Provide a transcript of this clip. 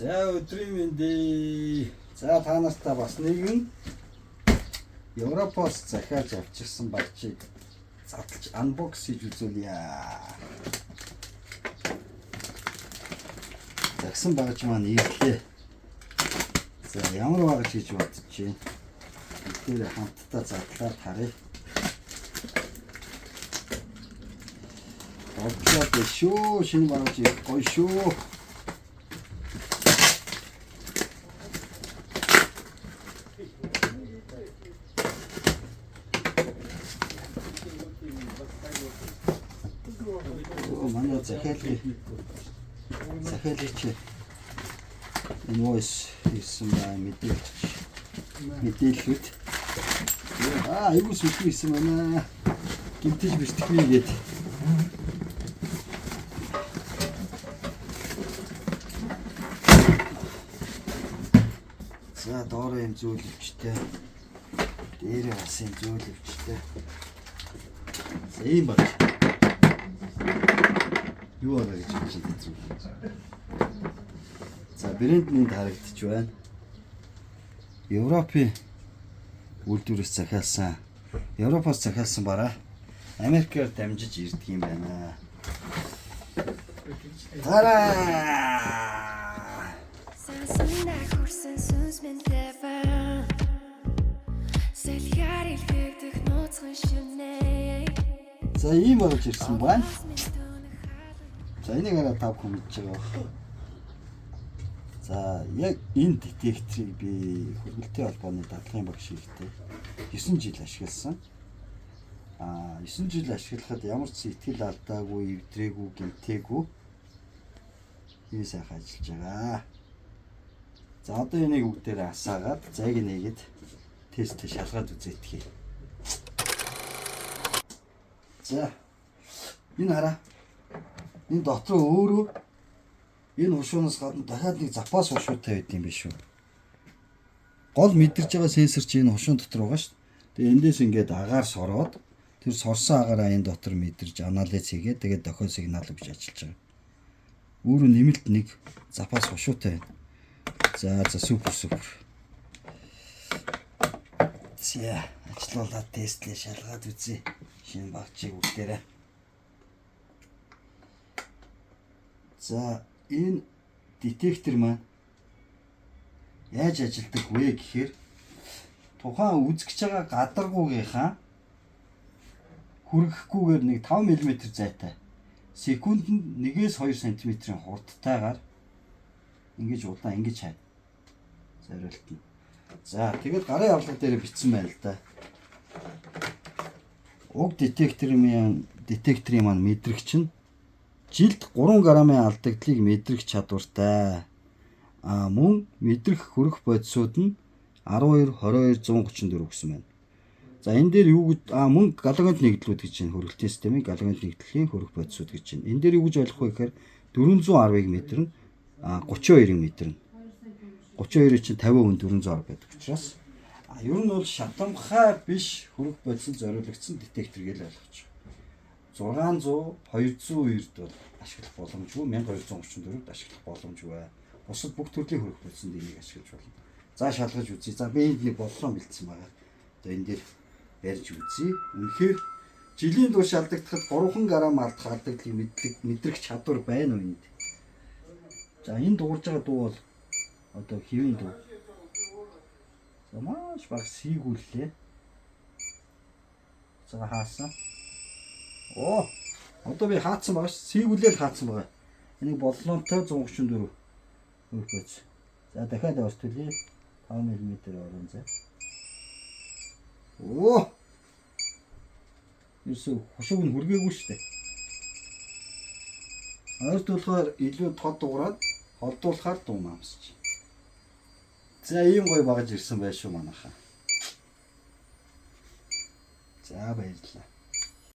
За өдрийн мэндэ. За та нартай бас нэгэн Европоос захиалж авчихсан багчийг задлж анбокс хийж үзүүлье. Загсан багч маань ирлээ. За ямар багч хийж бодож байна? Тэр хамтдаа задлаад харъя. Бодлоод шүү, шинэ багч гоё шүү. Манай захиалч инвойс хийсэн мэдээлэлүүд айгуу сүлхий хийсэн байна. Гимтэж бэртгэвээ гээд. За доороо юм зүйлвчтэй. Дээрээ бас юм зүйлвчтэй. За ийм баг. Юу арга гэж хэлж байна. За брэнд нэнд харагдчих байна. Европын үйлдвэрээс захиалсан. Европоос захиалсан бараа Америкээр дамжиж ирдэг юм байна. Тараа! За ийм болж ирсэн байна. За энийг хараа тав хүмүүж байгаа. За яг энэ детекторыг би хөргөлтийн холбооны дадлагын багш хийхдээ 9 жил ашигласан. 9 жил ашиглахад ямар ч сэтгэл алдаагүй, эвдрээгүй, гэмтээгүй ийм сайхан ажиллаж байгаа. За одоо энийг бүгдээрээ асаагаад зайг нэгэд тесттэй шалгаад үзээдхий. За энэ хараа. Энэ дотроо өөрөө энэ хушуунаас гадна дахиад нэг запас хушуутай байд юм биш үү? Гол мэдэрч байгаа сенсор чи энэ хушуун дотор байгаа шүү дээ. Тэгээ эндээс ингээд агаар сороод тэр сорсон агаараа энэ дотор мэдэрж анализ хийгээд тэгээд дохио сигнал өгч ажиллаж байгаа. Өөрөө нэмэлт нэг запас хушуутай байна. За супер. За ажиллуулаад тестлээ шалгаад үзье. Шинэ багчийг бүгдээрээ. За энэ детектор маань яаж ажилладаг вэ гэхээр тухайн үзэгч байгаа гадаргуугийнхаа хүргэхгүйгээр нэг 5 мм зайтай секундэд 1-2 см-ийн хурдтайгаар ингэж удаан ингэж хай. Зориултна. За тэгээд гарын авлага дээр бичсэн байна л да. Уг детекторын маань мэдрэгч нь жилд 3 грамын алдагдлыг мэдрэх чадвартай. Мөн мэдрэх хөрөх бодисууд нь 12, 22, 134 гэсэн байна. За энэ дээр юу гэж мөн галогонт нэгдлүүд гэж байна. Хөргөлтийн системийн галогонт нэгдлийн хөрөх бодисууд гэж байна. Энэ дээр юу гэж ойлгох вэ гэхээр 410-ыг мэдэрнэ, 32-ыг мэдэрнэ. 32-ыг чинь 50% 410 гэдэг учраас ер нь бол шатамхай биш хөрөх бодисод зориулагдсан детектор гэж ойлгож байна. 600, 200 эрд бол ашиглах боломжгүй, 1234-д ашиглах боломжгүй. Бусад бүх төрлийн хөрөх бодисонд энийг ашиглаж болно. За шалгаж үзье. За би энд нэг бодлого бэлдсэн байгаа. Одоо энэ дээр ярьж үзье. Үнэхээр жилийн турш алдагдахад 3 грамм алдах алдагдлыг мэдрэх чадвар байна уу энд? За энэ дуурж байгаа дуу бол одоо хэвэн дуу. За маш баг сийгүүллээ. За хаасан. Одоо би хаацсан байгаа ш. Сийгүүлэл хаацсан байгаа. Энийг бодлонтой 134 хөрөх бодис. За дахиад өөрчлөлье. 5 мм орон зай. Юусе хушууг нь хүргээгүй шүү дээ. Ойртуулахаар илүү тод уураад холдуулахаар дуу маамсч. За ийм гоё багаж ирсэн байх шүү манайхаа. За баярлалаа.